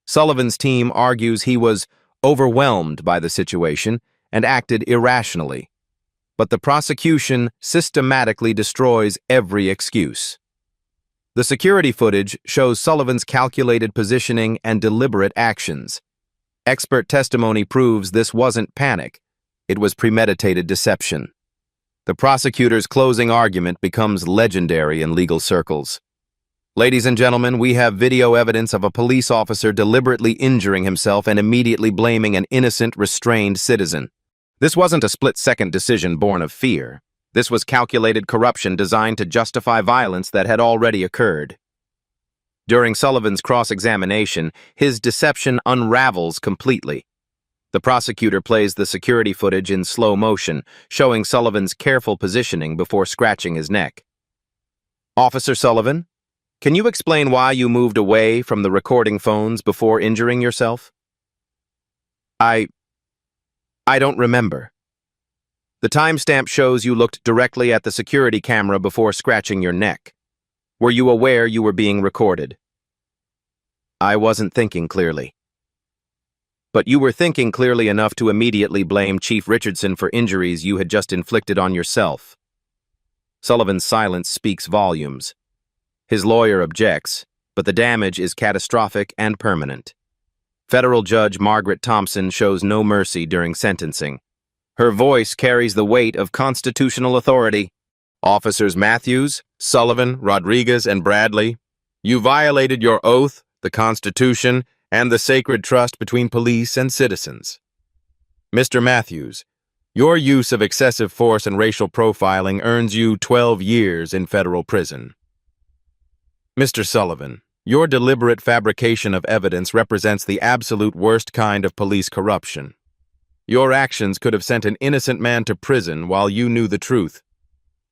Sullivan's team argues he was overwhelmed by the situation and acted irrationally. But the prosecution systematically destroys every excuse. The security footage shows Sullivan's calculated positioning and deliberate actions. Expert testimony proves this wasn't panic, it was premeditated deception. The prosecutor's closing argument becomes legendary in legal circles. Ladies and gentlemen, we have video evidence of a police officer deliberately injuring himself and immediately blaming an innocent, restrained citizen. This wasn't a split-second decision born of fear. This was calculated corruption designed to justify violence that had already occurred. During Sullivan's cross-examination, his deception unravels completely. The prosecutor plays the security footage in slow motion, showing Sullivan's careful positioning before scratching his neck. Officer Sullivan, can you explain why you moved away from the recording phones before injuring yourself? I don't remember. The timestamp shows you looked directly at the security camera before scratching your neck. Were you aware you were being recorded? I wasn't thinking clearly. But you were thinking clearly enough to immediately blame Chief Richardson for injuries you had just inflicted on yourself. Sullivan's silence speaks volumes. His lawyer objects, but the damage is catastrophic and permanent. Federal Judge Margaret Thompson shows no mercy during sentencing. Her voice carries the weight of constitutional authority. Officers Matthews, Sullivan, Rodriguez, and Bradley, you violated your oath, the Constitution, and the sacred trust between police and citizens. Mr. Matthews, your use of excessive force and racial profiling earns you 12 years in federal prison. Mr. Sullivan, your deliberate fabrication of evidence represents the absolute worst kind of police corruption. Your actions could have sent an innocent man to prison while you knew the truth.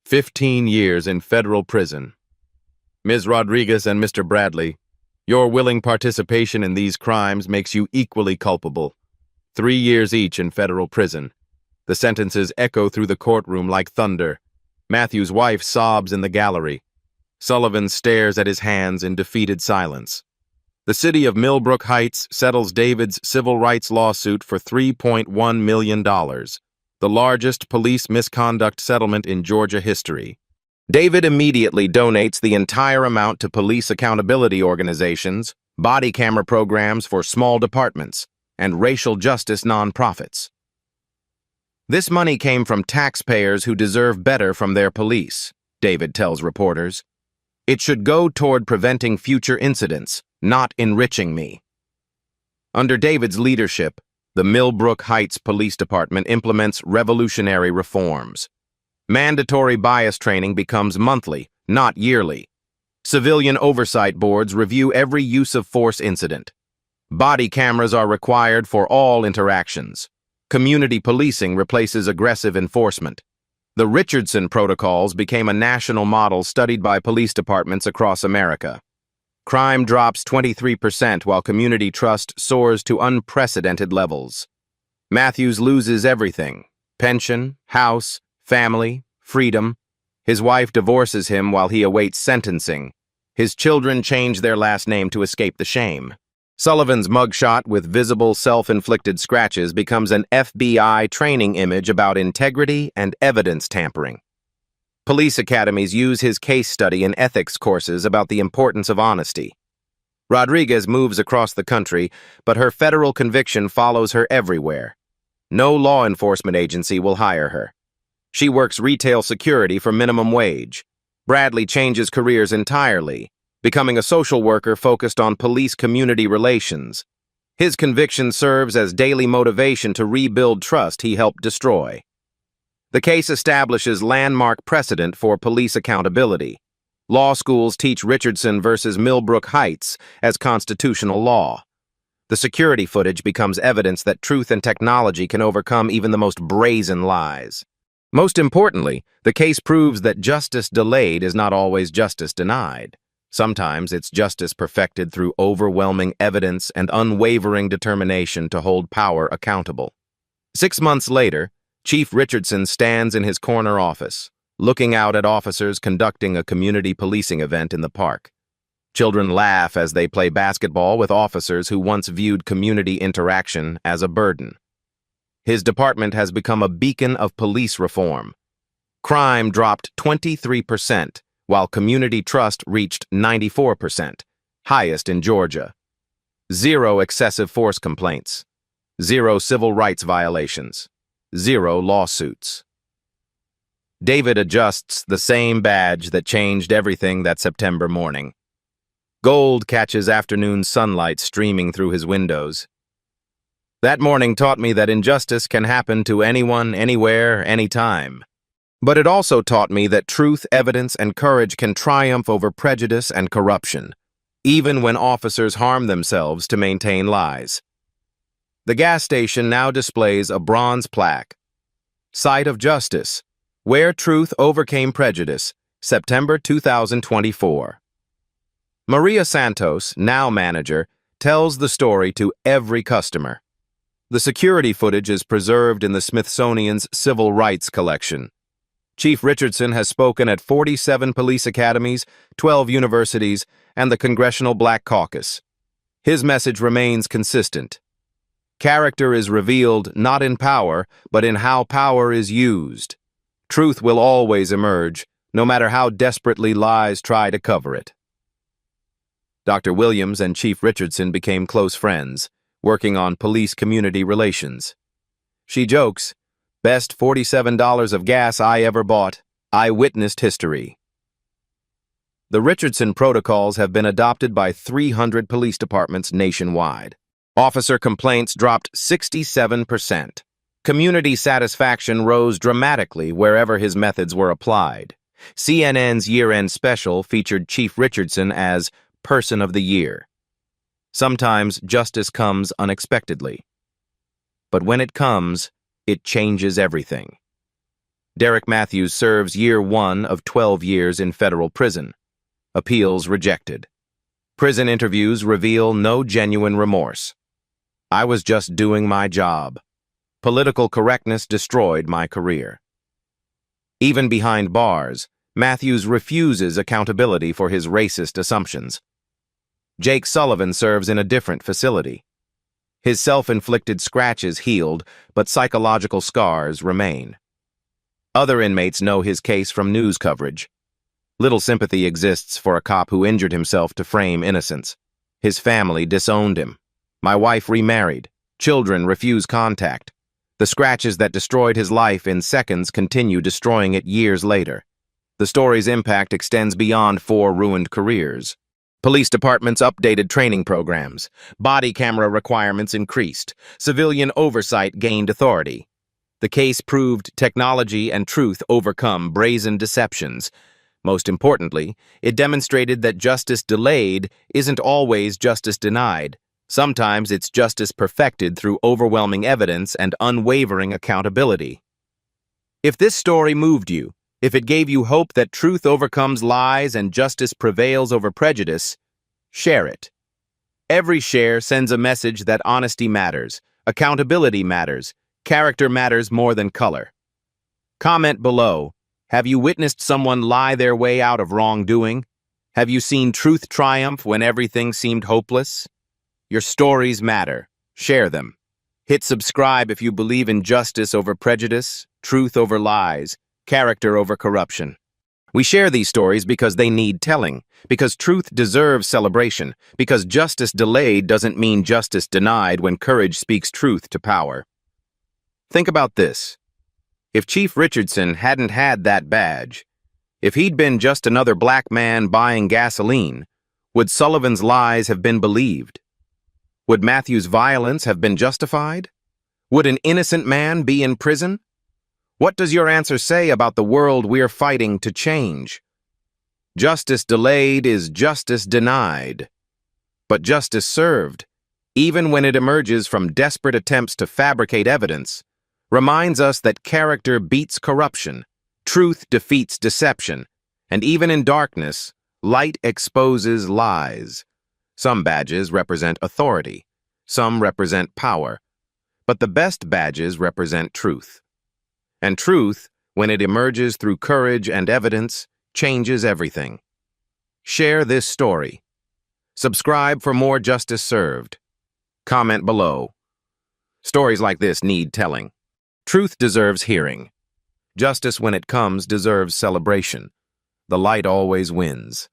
15 years in federal prison. Ms. Rodriguez and Mr. Bradley, your willing participation in these crimes makes you equally culpable. 3 years each in federal prison. The sentences echo through the courtroom like thunder. Matthew's wife sobs in the gallery. Sullivan stares at his hands in defeated silence. The city of Millbrook Heights settles David's civil rights lawsuit for $3.1 million, the largest police misconduct settlement in Georgia history. David immediately donates the entire amount to police accountability organizations, body camera programs for small departments, and racial justice nonprofits. This money came from taxpayers who deserve better from their police, David tells reporters. It should go toward preventing future incidents, not enriching me. Under David's leadership, the Millbrook Heights Police Department implements revolutionary reforms. Mandatory bias training becomes monthly, not yearly. Civilian oversight boards review every use of force incident. Body cameras are required for all interactions. Community policing replaces aggressive enforcement. The Richardson protocols became a national model studied by police departments across America. Crime drops 23% while community trust soars to unprecedented levels. Matthews loses everything: pension, house, family, freedom. His wife divorces him while he awaits sentencing. His children change their last name to escape the shame. Sullivan's mugshot with visible self-inflicted scratches becomes an FBI training image about integrity and evidence tampering. Police academies use his case study and ethics courses about the importance of honesty. Rodriguez moves across the country, but her federal conviction follows her everywhere. No law enforcement agency will hire her. She works retail security for minimum wage. Bradley changes careers entirely, becoming a social worker focused on police-community relations. His conviction serves as daily motivation to rebuild trust he helped destroy. The case establishes landmark precedent for police accountability. Law schools teach Richardson versus Millbrook Heights as constitutional law. The security footage becomes evidence that truth and technology can overcome even the most brazen lies. Most importantly, the case proves that justice delayed is not always justice denied. Sometimes it's justice perfected through overwhelming evidence and unwavering determination to hold power accountable. 6 months later, Chief Richardson stands in his corner office, looking out at officers conducting a community policing event in the park. Children laugh as they play basketball with officers who once viewed community interaction as a burden. His department has become a beacon of police reform. Crime dropped 23%, while community trust reached 94%, highest in Georgia. 0 excessive force complaints. 0 civil rights violations. 0 lawsuits. David adjusts the same badge that changed everything that September morning. Gold catches afternoon sunlight streaming through his windows. That morning taught me that injustice can happen to anyone, anywhere, anytime. But it also taught me that truth, evidence, and courage can triumph over prejudice and corruption, even when officers harm themselves to maintain lies. The gas station now displays a bronze plaque. Site of Justice, where truth overcame prejudice, September 2024. Maria Santos, now manager, tells the story to every customer. The security footage is preserved in the Smithsonian's Civil Rights Collection. Chief Richardson has spoken at 47 police academies, 12 universities, and the Congressional Black Caucus. His message remains consistent. Character is revealed not in power, but in how power is used. Truth will always emerge, no matter how desperately lies try to cover it. Dr. Williams and Chief Richardson became close friends, working on police-community relations. She jokes, "Best $47 of gas I ever bought. I witnessed history." The Richardson protocols have been adopted by 300 police departments nationwide. Officer complaints dropped 67%. Community satisfaction rose dramatically wherever his methods were applied. CNN's year-end special featured Chief Richardson as Person of the Year. Sometimes justice comes unexpectedly. But when it comes, it changes everything. Derek Matthews serves year 1 of 12 years in federal prison. Appeals rejected. Prison interviews reveal no genuine remorse. "I was just doing my job. Political correctness destroyed my career." Even behind bars, Matthews refuses accountability for his racist assumptions. Jake Sullivan serves in a different facility. His self-inflicted scratches healed, but psychological scars remain. Other inmates know his case from news coverage. Little sympathy exists for a cop who injured himself to frame innocence. His family disowned him. My wife remarried. Children refuse contact. The scratches that destroyed his life in seconds continue destroying it years later. The story's impact extends beyond 4 ruined careers. Police departments updated training programs. Body camera requirements increased. Civilian oversight gained authority. The case proved technology and truth overcome brazen deceptions. Most importantly, it demonstrated that justice delayed isn't always justice denied. Sometimes it's justice perfected through overwhelming evidence and unwavering accountability. If this story moved you, if it gave you hope that truth overcomes lies and justice prevails over prejudice, share it. Every share sends a message that honesty matters, accountability matters, character matters more than color. Comment below. Have you witnessed someone lie their way out of wrongdoing? Have you seen truth triumph when everything seemed hopeless? Your stories matter. Share them. Hit subscribe if you believe in justice over prejudice, truth over lies, character over corruption. We share these stories because they need telling, because truth deserves celebration, because justice delayed doesn't mean justice denied when courage speaks truth to power. Think about this. If Chief Richardson hadn't had that badge, if he'd been just another black man buying gasoline, would Sullivan's lies have been believed? Would Matthew's violence have been justified? Would an innocent man be in prison? What does your answer say about the world we're fighting to change? Justice delayed is justice denied. But justice served, even when it emerges from desperate attempts to fabricate evidence, reminds us that character beats corruption, truth defeats deception, and even in darkness, light exposes lies. Some badges represent authority, some represent power, but the best badges represent truth. And truth, when it emerges through courage and evidence, changes everything. Share this story. Subscribe for more justice served. Comment below. Stories like this need telling. Truth deserves hearing. Justice, when it comes, deserves celebration. The light always wins.